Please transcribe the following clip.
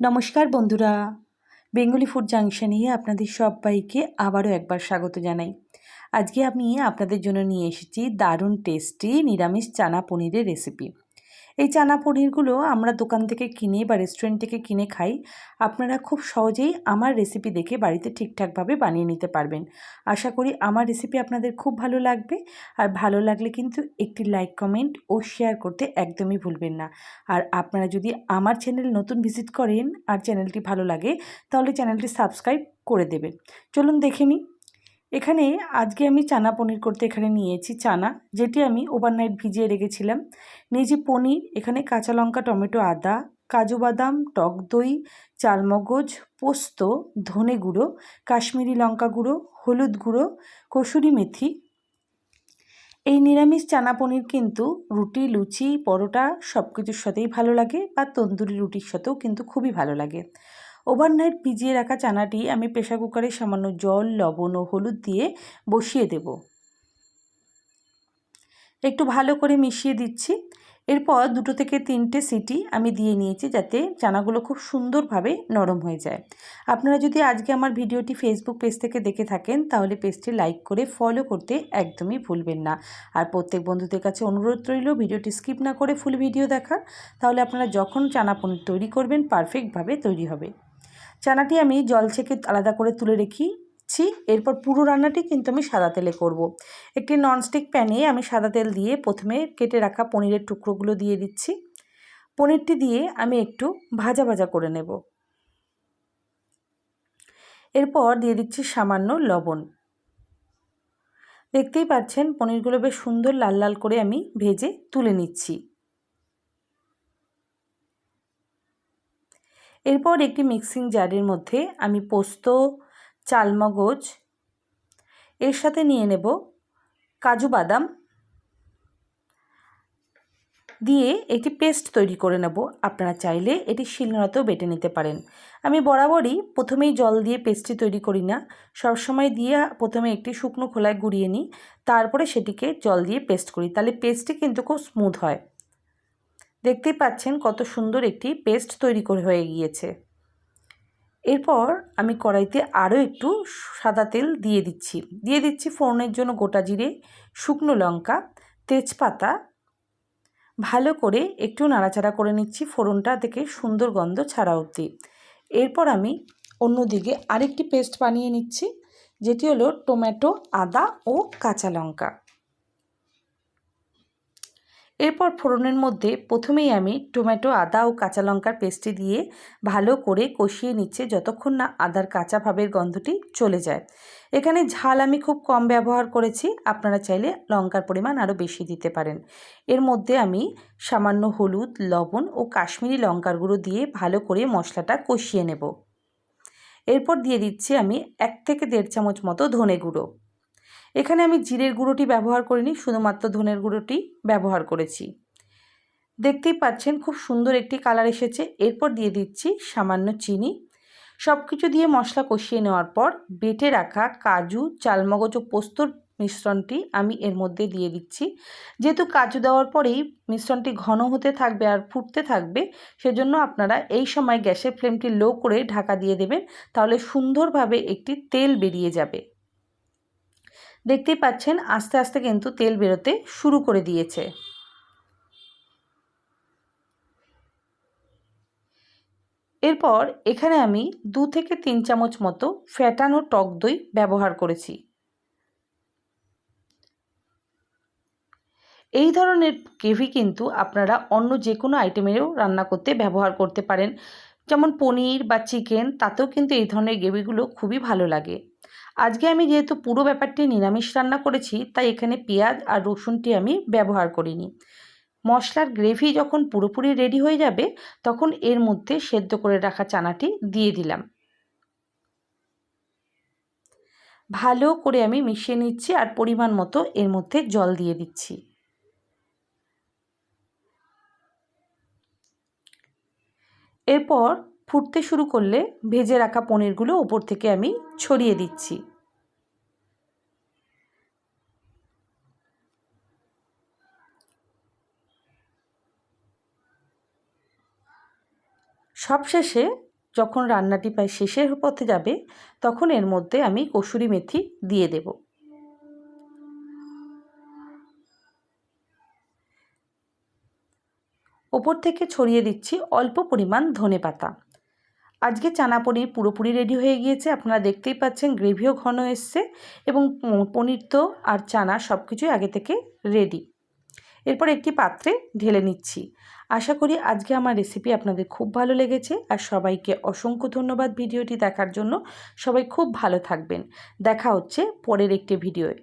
নমস্কার বন্ধুরা, Bengali food জাংশনে আপনাদের সবাইকে আবারও একবার স্বাগত জানাই। আজকে আমি আপনাদের জন্য নিয়ে এসেছি দারুণ টেস্টি নিরামিষ চানা পনিরের রেসিপি। এই চানা পনিরগুলো আমরা দোকান থেকে কিনে বা রেস্টুরেন্ট থেকে কিনে খাই। আপনারা খুব সহজেই আমার রেসিপি দেখে বাড়িতে ঠিকঠাকভাবে বানিয়ে নিতে পারবেন। আশা করি আমার রেসিপি আপনাদের খুব ভালো লাগবে। আর ভালো লাগলে কিন্তু একটি লাইক, কমেন্ট ও শেয়ার করতে একদমই ভুলবেন না। আর আপনারা যদি আমার চ্যানেল নতুন ভিজিট করেন আর চ্যানেলটি ভালো লাগে, তাহলে চ্যানেলটি সাবস্ক্রাইব করে দেবেন। চলুন দেখে নিই। এখানে আজকে আমি চানা পনির করতে এখানে নিয়েছি চানা, যেটি আমি ওভারনাইট ভিজিয়ে রেখেছিলাম। নিয়েছি পনির, এখানে কাঁচা লঙ্কা, টমেটো, আদা, কাজু বাদাম, টক দই, চালমগজ, পোস্ত, ধনে গুঁড়ো, কাশ্মীরি লঙ্কা গুঁড়ো, হলুদ গুঁড়ো, কসুরি মেথি। এই নিরামিষ চানা পনির কিন্তু রুটি, লুচি, পরোটা সব কিছুর সাথেই ভালো লাগে, বা তন্দুরি রুটির সাথেও কিন্তু খুবই ভালো লাগে। ওভারনাইট ভিজিয়ে রাখা চানাটি আমি প্রেসার কুকারে সামান্য জল, লবণ ও হলুদ দিয়ে বসিয়ে দেব। একটু ভালো করে মিশিয়ে দিচ্ছি। এরপর 2 থেকে 3টে সিটি আমি দিয়ে নিয়েছি, যাতে চানাগুলো খুব সুন্দরভাবে নরম হয়ে যায়। আপনারা যদি আজকে আমার ভিডিওটি ফেসবুক পেজ থেকে দেখে থাকেন, তাহলে পেজটি লাইক করে ফলো করতে একদমই ভুলবেন না। আর প্রত্যেক বন্ধুদের কাছে অনুরোধ রইল ভিডিওটি স্কিপ না করে ফুল ভিডিও দেখার, তাহলে আপনারা যখন চানা পনির তৈরি করবেন পারফেক্টভাবে তৈরি হবে। চানাটি আমি জল ছেঁকে আলাদা করে তুলে রেখেছি। এরপর পুরো রান্নাটি কিন্তু আমি সাদা তেলে করব। একটি ননস্টিক প্যানে আমি সাদা তেল দিয়ে প্রথমে কেটে রাখা পনিরের টুকরোগুলো দিয়ে দিচ্ছি। পনিরটি দিয়ে আমি একটু ভাজা ভাজা করে নেব। এরপর দিয়ে দিচ্ছি সামান্য লবণ। দেখতেই পাচ্ছেন পনিরগুলো বেশ সুন্দর লাল লাল করে আমি ভেজে তুলে নিচ্ছি। এরপর একটি মিক্সিং জারের মধ্যে আমি পোস্ত, চালমগজ, এর সাথে নিয়ে নেব কাজু বাদাম, দিয়ে একটি পেস্ট তৈরি করে নেব। আপনারা চাইলে এটি শিলনোড়াতেও বেটে নিতে পারেন। আমি বরাবরই প্রথমেই জল দিয়ে পেস্টটি তৈরি করি না, সবসময় দিয়ে প্রথমে একটি শুকনো খোলায় গুঁড়িয়ে নিই, তারপরে সেটিকে জল দিয়ে পেস্ট করি, তাহলে পেস্টটি কিন্তু খুব স্মুথ হয়। দেখতেই পাচ্ছেন কত সুন্দর একটি পেস্ট তৈরি করে হয়ে গিয়েছে। এরপর আমি কড়াইতে আরও একটু সাদা তেল দিয়ে দিচ্ছি ফোড়নের জন্য গোটা জিরে, শুকনো লঙ্কা, তেজপাতা। ভালো করে একটু নাড়াচাড়া করে নিচ্ছি ফোড়নটা থেকে সুন্দর গন্ধ ছাড়া অবধি। এরপর আমি অন্যদিকে আরেকটি পেস্ট বানিয়ে নিচ্ছি, যেটি হলো টমেটো, আদা ও কাঁচা লঙ্কা। এরপর ফোড়নের মধ্যে প্রথমেই আমি টমেটো, আদা ও কাঁচা লঙ্কার পেস্টটি দিয়ে ভালো করে কষিয়ে নিচ্ছে, যতক্ষণ না আদার কাঁচা ভাবের গন্ধটি চলে যায়। এখানে ঝাল আমি খুব কম ব্যবহার করেছি, আপনারা চাইলে লঙ্কার পরিমাণ আরও বেশি দিতে পারেন। এর মধ্যে আমি সামান্য হলুদ, লবণ ও কাশ্মীরি লঙ্কার গুঁড়ো দিয়ে ভালো করে মশলাটা কষিয়ে নেব। এরপর দিয়ে দিচ্ছি আমি 1 থেকে 1.5 চামচ মতো ধনে গুঁড়ো। এখানে আমি জিরের গুঁড়োটি ব্যবহার করিনি, শুধুমাত্র ধনের গুঁড়োটি ব্যবহার করেছি। দেখতেই পাচ্ছেন খুব সুন্দর একটি কালার এসেছে। এরপর দিয়ে দিচ্ছি সামান্য চিনি। সব কিছু দিয়ে মশলা কষিয়ে নেওয়ার পর বেটে রাখা কাজু, চালমগজ ও পোস্তর মিশ্রণটি আমি এর মধ্যে দিয়ে দিচ্ছি। যেহেতু কাজু দেওয়ার পরেই মিশ্রণটি ঘন হতে থাকবে আর ফুটতে থাকবে, সেজন্য আপনারা এই সময় গ্যাসের ফ্লেমটি লো করে ঢাকা দিয়ে দেবেন, তাহলে সুন্দরভাবে একটি তেল বেরিয়ে যাবে। দেখতেই পাচ্ছেন আস্তে আস্তে কিন্তু তেল বেরোতে শুরু করে দিয়েছে। এরপর এখানে আমি 2 থেকে 3 চামচ মতো ফ্যাটানো টক দই ব্যবহার করেছি। এই ধরনের গ্রেভি কিন্তু আপনারা অন্য যে কোনো আইটেমেরও রান্না করতে ব্যবহার করতে পারেন, যেমন পনির বা চিকেন, তাতেও কিন্তু এই ধরনের গ্রেভিগুলো খুবই ভালো লাগে। আজকে আমি যেহেতু পুরো ব্যাপারটি নিরামিষ রান্না করেছি, তাই এখানে পেঁয়াজ আর রসুনটি আমি ব্যবহার করিনি। মশলার গ্রেভি যখন পুরোপুরি রেডি হয়ে যাবে, তখন এর মধ্যে সেদ্ধ করে রাখা চানাটি দিয়ে দিলাম। ভালো করে আমি মিশিয়ে নিচ্ছি আর পরিমাণ মতো এর মধ্যে জল দিয়ে দিচ্ছি। এরপর ফুটতে শুরু করলে ভেজে রাখা পনিরগুলো ওপর থেকে আমি ছড়িয়ে দিচ্ছি। সবশেষে যখন রান্নাটি প্রায় শেষের পথে যাবে তখন এর মধ্যে আমি কসুরি মেথি দিয়ে দেব। ওপর থেকে ছড়িয়ে দিচ্ছি অল্প পরিমাণ ধনেপাতা। আজকে চানা পনির পুরোপুরি রেডি হয়ে গিয়েছে, আপনারা দেখতেই পাচ্ছেন গ্রেভিও ঘন এসছে এবং পনির তো আর চানা সব কিছুই আগে থেকে রেডি। এরপর একটি পাত্রে ঢেলে নিচ্ছি। আশা করি আজকে আমার রেসিপি আপনাদের খুব ভালো লেগেছে, আর সবাইকে অসংখ্য ধন্যবাদ ভিডিওটি দেখার জন্য। সবাই খুব ভালো থাকবেন। দেখা হচ্ছে পরের একটি ভিডিওয়ে।